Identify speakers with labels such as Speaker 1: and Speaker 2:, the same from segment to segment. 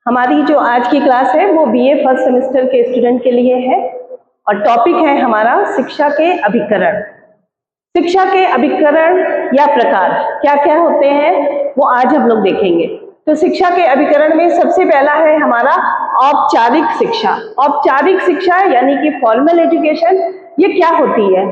Speaker 1: हमारी जो आज की क्लास है वो बीए फर्स्ट सेमेस्टर के स्टूडेंट के लिए है और टॉपिक है हमारा शिक्षा के अभिकरण। शिक्षा के अभिकरण या प्रकार क्या क्या होते हैं वो आज हम लोग देखेंगे। तो शिक्षा के अभिकरण में सबसे पहला है हमारा औपचारिक शिक्षा। औपचारिक शिक्षा यानी कि फॉर्मल एजुकेशन, ये क्या होती है?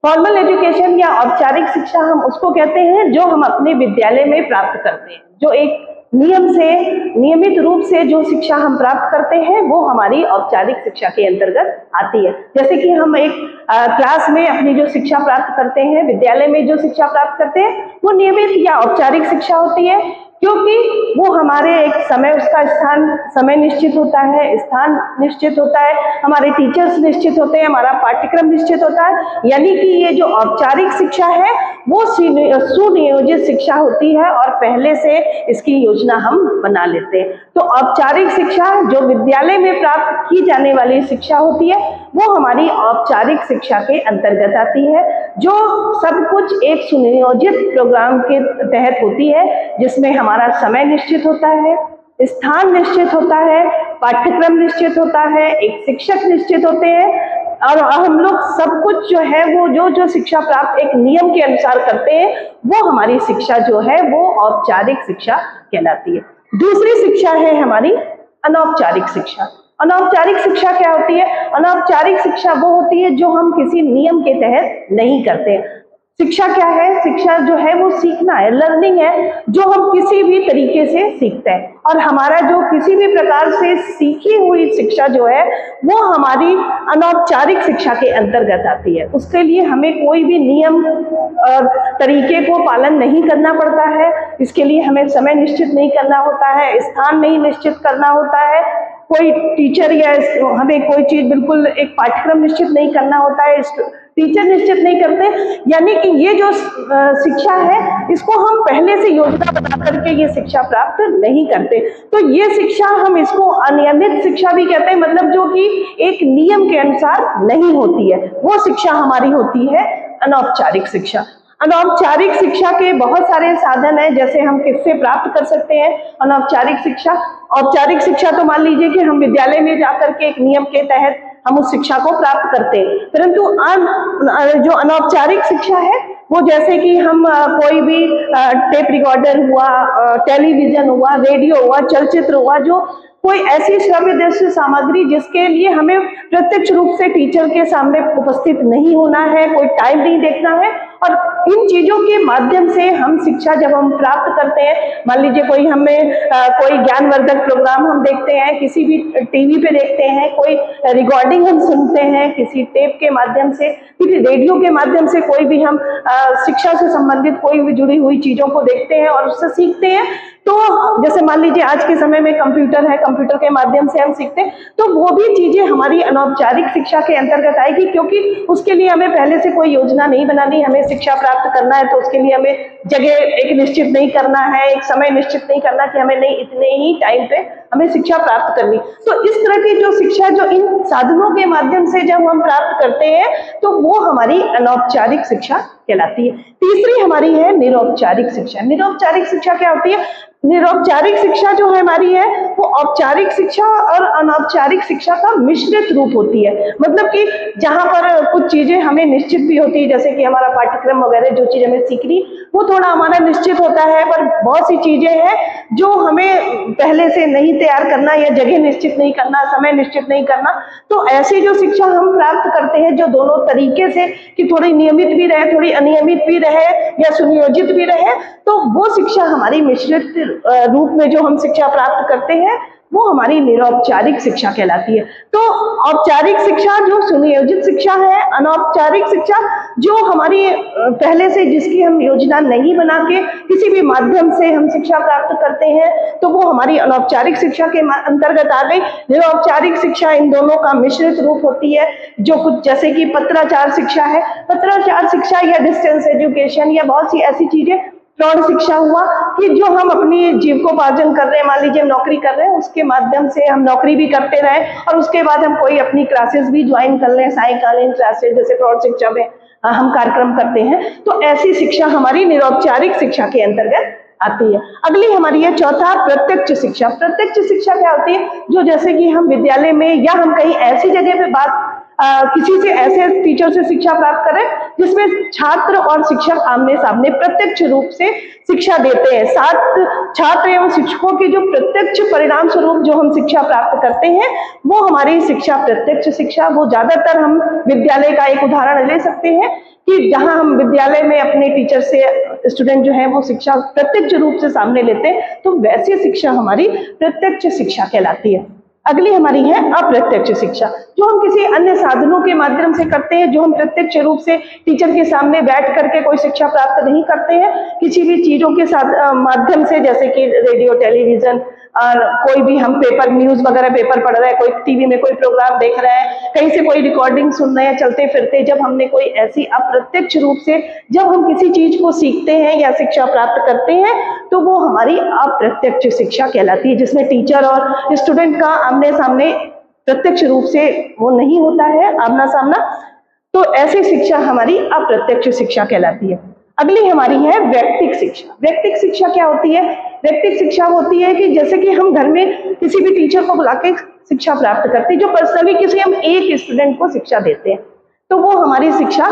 Speaker 1: फॉर्मल एजुकेशन या औपचारिक शिक्षा हम उसको कहते हैं जो हम अपने विद्यालय में प्राप्त करते हैं, जो एक नियमित रूप से जो शिक्षा हम प्राप्त करते हैं वो हमारी औपचारिक शिक्षा के अंतर्गत आती है। जैसे कि हम एक क्लास में अपनी जो शिक्षा प्राप्त करते हैं, विद्यालय में जो शिक्षा प्राप्त करते हैं वो नियमित या औपचारिक शिक्षा होती है, क्योंकि वो हमारे एक समय, उसका समय निश्चित होता है, स्थान निश्चित होता है, हमारे टीचर्स निश्चित होते हैं, हमारा पाठ्यक्रम निश्चित होता है। यानी कि ये जो औपचारिक शिक्षा है वो सुनियोजित शिक्षा होती है और पहले से इसकी योजना हम बना लेते हैं। तो औपचारिक शिक्षा जो विद्यालय में प्राप्त की जाने वाली शिक्षा होती है वो हमारी औपचारिक शिक्षा के अंतर्गत आती है, जो सब कुछ एक सुनियोजित प्रोग्राम के तहत होती है, जिसमें हमारा समय निश्चित होता है, स्थान निश्चित होता है, पाठ्यक्रम निश्चित होता है, एक शिक्षक निश्चित होते हैं और हम लोग सब कुछ जो है वो जो शिक्षा प्राप्त एक नियम के अनुसार करते हैं वो हमारी शिक्षा जो है वो औपचारिक शिक्षा कहलाती है। दूसरी शिक्षा है हमारी अनौपचारिक शिक्षा। अनौपचारिक शिक्षा क्या होती है? अनौपचारिक शिक्षा वो होती है जो हम किसी नियम के तहत नहीं करते। शिक्षा क्या है? शिक्षा जो है वो सीखना है, लर्निंग है, जो हम किसी भी तरीके से सीखते हैं और हमारा जो किसी भी प्रकार से सीखी हुई शिक्षा जो है वो हमारी अनौपचारिक शिक्षा के अंतर्गत आती है। उसके लिए हमें कोई भी नियम तरीके को पालन नहीं करना पड़ता है, इसके लिए हमें समय निश्चित नहीं करना होता है, स्थान नहीं निश्चित करना होता है, कोई टीचर या हमें कोई चीज बिल्कुल एक पाठ्यक्रम निश्चित नहीं करना होता है, टीचर निश्चित नहीं करते। यानी कि ये जो शिक्षा है इसको हम पहले से योजना बना करके ये शिक्षा प्राप्त नहीं करते। तो ये शिक्षा हम इसको अनियमित शिक्षा भी कहते हैं, मतलब जो कि एक नियम के अनुसार नहीं होती है, वो शिक्षा हमारी होती है अनौपचारिक शिक्षा। अनौपचारिक शिक्षा के बहुत सारे साधन हैं, जैसे हम किससे प्राप्त कर सकते हैं अनौपचारिक शिक्षा। औपचारिक शिक्षा तो मान लीजिए कि हम विद्यालय में जाकर के एक नियम के तहत हम उस शिक्षा को प्राप्त करते हैं, परंतु जो अनौपचारिक शिक्षा है वो जैसे कि हम कोई भी टेप रिकॉर्डर हुआ, टेलीविजन हुआ, रेडियो हुआ, चलचित्र हुआ, जो कोई ऐसी श्रव्य दृश्य सामग्री जिसके लिए हमें प्रत्यक्ष रूप से टीचर के सामने उपस्थित नहीं होना है, कोई टाइम नहीं देखना है, और इन चीजों के माध्यम से हम शिक्षा जब हम प्राप्त करते हैं, मान लीजिए कोई ज्ञानवर्धक प्रोग्राम हम देखते हैं, किसी भी टीवी पे देखते हैं, कोई रिकॉर्डिंग हम सुनते हैं, किसी टेप के माध्यम से, किसी रेडियो के माध्यम से कोई भी हम शिक्षा से संबंधित कोई भी जुड़ी हुई चीजों को देखते हैं और उससे सीखते हैं। तो जैसे मान लीजिए आज के समय में कंप्यूटर है, कंप्यूटर के माध्यम से हम सीखते हैं, तो वो भी चीजें हमारी अनौपचारिक शिक्षा के अंतर्गत आएगी, क्योंकि उसके लिए हमें पहले से कोई योजना नहीं बनानी, हमें शिक्षा प्राप्त करना है तो उसके लिए हमें जगह एक निश्चित नहीं करना है, एक समय निश्चित नहीं करना कि हमें नहीं इतने ही टाइम पे हमें शिक्षा प्राप्त करनी। तो इस तरह की जो शिक्षा जो इन साधनों के माध्यम से जब हम प्राप्त करते हैं तो वो हमारी अनौपचारिक शिक्षा कहलाती है। तीसरी हमारी है निरौपचारिक शिक्षा। निरौपचारिक शिक्षा क्या होती है? निरौपचारिक शिक्षा जो हमारी है वो औपचारिक शिक्षा और अनौपचारिक शिक्षा का मिश्रित रूप होती है। मतलब कि जहां पर कुछ चीजें हमें निश्चित भी होती है, जैसे कि हमारा पाठ्यक्रम वगैरह जो चीज हमें सीखनी वो थोड़ा हमारा निश्चित होता है, पर बहुत सी चीजें हैं जो हमें पहले से नहीं तैयार करना या जगह निश्चित नहीं करना, समय निश्चित नहीं करना। तो ऐसी जो शिक्षा हम प्राप्त करते हैं जो दोनों तरीके से, कि थोड़ी नियमित भी रहे, थोड़ी अनियमित भी रहे या सुनियोजित भी रहे, तो वो शिक्षा हमारी मिश्रित रूप में जो हम शिक्षा प्राप्त करते हैं वो हमारी निरौपचारिक शिक्षा कहलाती है। तो औपचारिक शिक्षा जो सुनियोजित शिक्षा है, अनौपचारिक शिक्षा जो हमारी पहले से जिसकी हम योजना नहीं बना के किसी भी माध्यम से हम शिक्षा प्राप्त करते हैं, तो वो हमारी अनौपचारिक शिक्षा के अंतर्गत आ गई। निरौपचारिक शिक्षा इन दोनों का मिश्रित रूप होती है, जो कुछ जैसे कि पत्राचार शिक्षा है, पत्राचार शिक्षा या डिस्टेंस एजुकेशन या बहुत सी ऐसी चीजें, प्रौढ़ शिक्षा हुआ कि जो हम अपनी जीविकोपार्जन कर रहे हैं, मान लीजिए हम नौकरी कर रहे हैं, उसके माध्यम से हम नौकरी भी करते रहे और उसके बाद हम कोई अपनी क्लासेस भी ज्वाइन कर लें, सायंकालीन क्लासेस जैसे प्रौढ़ शिक्षा में हम कार्यक्रम करते हैं। तो ऐसी शिक्षा हमारी निरौपचारिक शिक्षा के अंतर्गत आती है। अगली हमारी है चौथा प्रत्यक्ष शिक्षा। प्रत्यक्ष शिक्षा क्या होती है? जो जैसे कि हम विद्यालय में या हम कहीं ऐसी जगह पे किसी से ऐसे टीचर से शिक्षा प्राप्त करें जिसमें छात्र और शिक्षक आमने सामने प्रत्यक्ष रूप से शिक्षा देते हैं। साथ छात्र एवं शिक्षकों के जो प्रत्यक्ष परिणाम स्वरूप जो हम शिक्षा प्राप्त करते हैं वो हमारी शिक्षा प्रत्यक्ष शिक्षा। वो ज्यादातर हम विद्यालय का एक उदाहरण ले सकते हैं कि जहां हम विद्यालय में अपने टीचर से स्टूडेंट जो है वो शिक्षा प्रत्यक्ष रूप से सामने लेते हैं, तो वैसी शिक्षा हमारी प्रत्यक्ष शिक्षा कहलाती है। अगली हमारी है अप्रत्यक्ष शिक्षा, जो हम किसी अन्य साधनों के माध्यम से करते हैं, जो हम प्रत्यक्ष रूप से टीचर के सामने बैठ करके कोई शिक्षा प्राप्त नहीं करते हैं। किसी भी चीजों के माध्यम से, जैसे कि रेडियो, टेलीविजन और कोई भी हम पेपर न्यूज वगैरह पेपर पढ़ रहे हैं, कोई टीवी में कोई प्रोग्राम देख रहे हैं, कहीं से कोई रिकॉर्डिंग सुन रहे हैं चलते फिरते, जब हमने कोई ऐसी अप्रत्यक्ष रूप से जब हम किसी चीज को सीखते हैं या शिक्षा प्राप्त करते हैं तो वो हमारी अप्रत्यक्ष शिक्षा कहलाती है, जिसमें टीचर और स्टूडेंट का आमने सामने प्रत्यक्ष रूप से वो नहीं होता है आमना सामना, तो ऐसी शिक्षा हमारी अप्रत्यक्ष शिक्षा कहलाती है। अगली हमारी है व्यक्तिक शिक्षा। व्यक्तिक शिक्षा क्या होती है? व्यक्तिक शिक्षा होती है कि जैसे कि हम घर में किसी भी टीचर को बुला के शिक्षा प्राप्त करते हैं, जो पर्सनली किसी हम एक स्टूडेंट को शिक्षा देते हैं, तो वो हमारी शिक्षा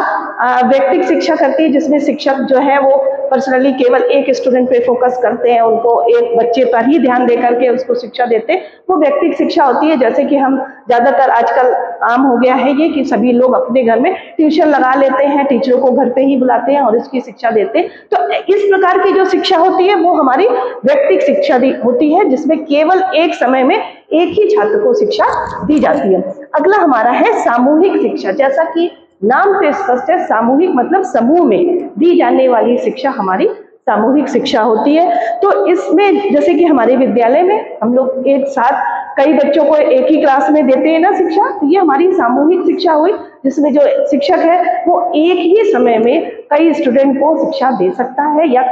Speaker 1: व्यक्तिक शिक्षा करती है, जिसमें शिक्षक जो है वो पर्सनली केवल एक स्टूडेंट पे फोकस करते हैं, उनको एक बच्चे पर ही ध्यान दे करके उसको शिक्षा देते हैं, वो व्यक्तिक शिक्षा होती है। जैसे कि हम ज्यादातर आजकल आम हो गया है ये कि सभी लोग अपने घर में ट्यूशन लगा लेते हैं, टीचरों को घर पे ही बुलाते हैं और इसकी शिक्षा देते हैं। तो इस प्रकार की जो शिक्षा होती है वो हमारी व्यक्तिक शिक्षा होती है, जिसमें केवल एक समय में एक ही छात्र को शिक्षा दी जाती है। अगला हमारा है सामूहिक शिक्षा। जैसा कि नाम से स्पष्ट है, सामूहिक मतलब समूह में दी जाने वाली शिक्षा हमारी सामूहिक शिक्षा होती है। तो इसमें जैसे कि हमारे विद्यालय में हम लोग एक साथ कई बच्चों को एक ही क्लास में देते हैं ना शिक्षा, तो ये हमारी सामूहिक शिक्षा हुई, जिसमें जो शिक्षक है वो एक ही समय में कई स्टूडेंट को शिक्षा दे सकता है। या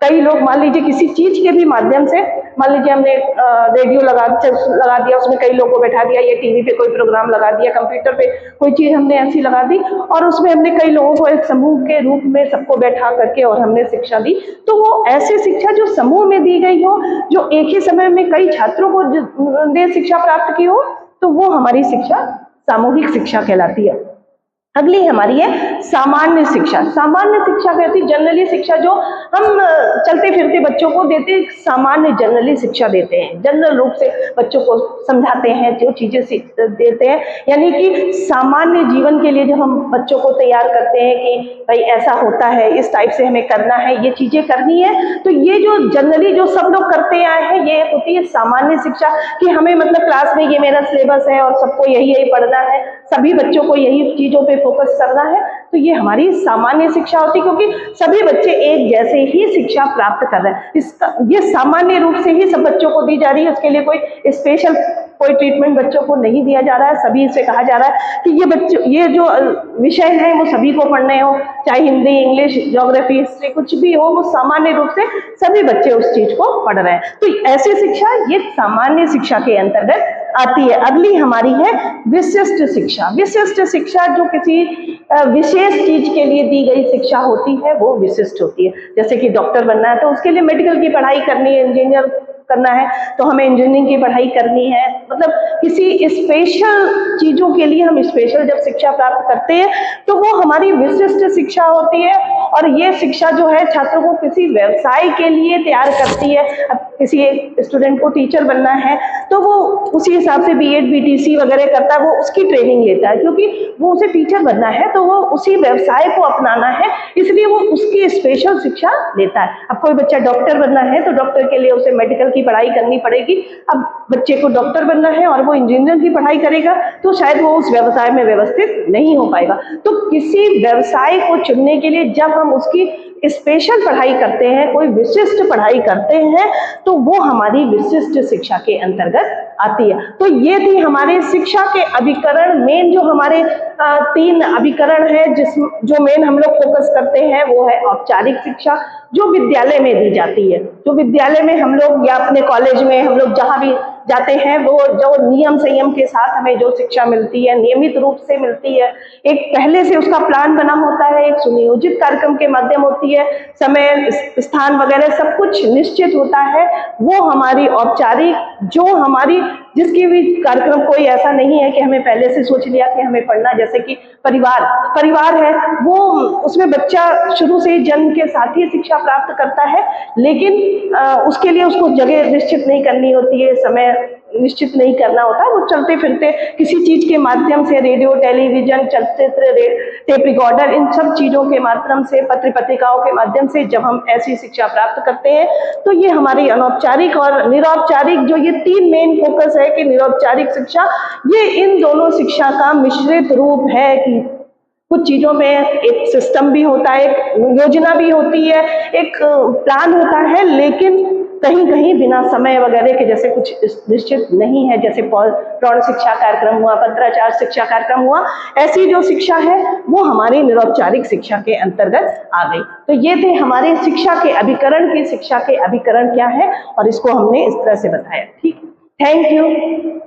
Speaker 1: कई लोग मान लीजिए किसी चीज के भी माध्यम से, मान लीजिए हमने रेडियो लगा दिया, उसमें कई लोगों को बैठा दिया, या टीवी पे कोई प्रोग्राम लगा दिया, कंप्यूटर पे कोई चीज हमने ऐसी लगा दी और उसमें हमने कई लोगों को एक समूह के रूप में सबको बैठा करके और हमने शिक्षा दी। तो वो ऐसी शिक्षा जो समूह में दी गई हो, जो एक ही समय में कई छात्रों को ने शिक्षा प्राप्त की हो, तो वो हमारी शिक्षा सामूहिक शिक्षा कहलाती है। अगली हमारी है सामान्य शिक्षा। सामान्य शिक्षा कहती है जनरली शिक्षा, जो हम चलते फिरते बच्चों को देते, सामान्य जनरली शिक्षा देते हैं, जनरल रूप से बच्चों को समझाते हैं, जो चीजें देते हैं, यानी कि सामान्य जीवन के लिए जब हम बच्चों को तैयार करते हैं कि भाई ऐसा होता है, इस टाइप से हमें करना है, ये चीजें करनी है, तो ये जो जनरली जो सब लोग करते आए हैं ये होती है सामान्य शिक्षा, कि हमें मतलब क्लास में ये मेरा सिलेबस है और सबको यही यही पढ़ना है, सभी बच्चों को यही चीजों पे फोकस करना है, तो ये हमारी सामान्य शिक्षा होती है, क्योंकि सभी बच्चे एक जैसे ही शिक्षा प्राप्त कर रहे हैं। ये सामान्य रूप से ही सब बच्चों को दी जा रही है, उसके लिए कोई स्पेशल कोई ट्रीटमेंट बच्चों को नहीं दिया जा रहा है। सभी से कहा जा रहा है कि ये जो विषय है वो सभी को पढ़ने हो, चाहे हिंदी, इंग्लिश, ज्योग्राफी, हिस्ट्री कुछ भी हो, वो सामान्य रूप से सभी बच्चे उस चीज को पढ़ रहे हैं। तो ऐसी शिक्षा ये सामान्य शिक्षा के अंतर्गत आती है। अगली हमारी है विशिष्ट शिक्षा। विशिष्ट शिक्षा जो किसी विशेष चीज के लिए दी गई शिक्षा होती है वो विशिष्ट होती है। जैसे कि डॉक्टर बनना है तो उसके लिए मेडिकल की पढ़ाई करनी है, इंजीनियर करना है तो हमें इंजीनियरिंग की पढ़ाई करनी है, मतलब किसी स्पेशल चीजों के लिए हम स्पेशल जब शिक्षा प्राप्त करते हैं तो वो हमारी विशिष्ट शिक्षा होती है। और ये शिक्षा जो है छात्रों को किसी व्यवसाय के लिए तैयार करती है। अब किसी स्टूडेंट को टीचर बनना है तो वो उसी हिसाब से बीएड बीटीसी वगैरह करता है, वो उसकी ट्रेनिंग लेता है, क्योंकि वो उसे टीचर बनना है तो वो उसी व्यवसाय को अपनाना है, इसलिए वो उसकी स्पेशल शिक्षा लेता है। अब कोई बच्चा डॉक्टर बनना है तो डॉक्टर के लिए उसे मेडिकल की पढ़ाई करनी पड़ेगी। अब बच्चे को डॉक्टर बनना है और वो इंजीनियर की पढ़ाई करेगा तो शायद वो उस व्यवसाय में व्यवस्थित नहीं हो पाएगा। तो किसी व्यवसाय को चुनने के लिए जब हम उसकी स्पेशल पढ़ाई करते हैं, कोई विशिष्ट पढ़ाई करते हैं, तो वो हमारी विशिष्ट शिक्षा के अंतर्गत आती है। तो ये थी हमारे शिक्षा के अभिकरण। मेन जो हमारे 3 अभिकरण है जो मेन हम लोग फोकस करते हैं वो है औपचारिक शिक्षा, जो विद्यालय में दी जाती है, जो विद्यालय में हम लोग या अपने कॉलेज में हम लोग जहाँ भी जाते हैं, वो जो नियम संयम के साथ हमें जो शिक्षा मिलती है, नियमित रूप से मिलती है, एक पहले से उसका प्लान बना होता है, एक सुनियोजित कार्यक्रम के माध्यम होती है, समय स्थान वगैरह सब कुछ निश्चित होता है, वो हमारी औपचारिक जो हमारी जिसकी भी कार्यक्रम कोई ऐसा नहीं है कि हमें पहले से सोच लिया कि हमें पढ़ना, जैसे कि परिवार है, वो उसमें बच्चा शुरू से ही जन्म के साथ ही शिक्षा प्राप्त करता है, लेकिन उसके लिए उसको जगह निश्चित नहीं करनी होती है, समय निश्चित नहीं करना होता, वो चलते फिरते किसी चीज के माध्यम से, रेडियो, टेलीविजन, चलचित्र, टेप रिकॉर्डर, इन सब चीजों के माध्यम से, पत्र पत्रिकाओं के माध्यम से जब हम ऐसी शिक्षा प्राप्त करते हैं, तो ये हमारी अनौपचारिक और निरौपचारिक, जो ये तीन मेन फोकस है कि निरौपचारिक शिक्षा, ये इन दोनों शिक्षा का मिश्रित रूप है कि कुछ चीजों में एक सिस्टम भी होता है, एक योजना भी होती है, एक प्लान होता है, लेकिन कहीं कहीं बिना समय वगैरह के जैसे कुछ निश्चित नहीं है, जैसे प्रौढ़ शिक्षा कार्यक्रम हुआ, पत्राचार शिक्षा कार्यक्रम हुआ, ऐसी जो शिक्षा है वो हमारी निरौपचारिक शिक्षा के अंतर्गत आ गई। तो ये थे हमारे शिक्षा के अभिकरण की, शिक्षा के अभिकरण क्या है, और इसको हमने इस तरह से बताया। ठीक, थैंक यू।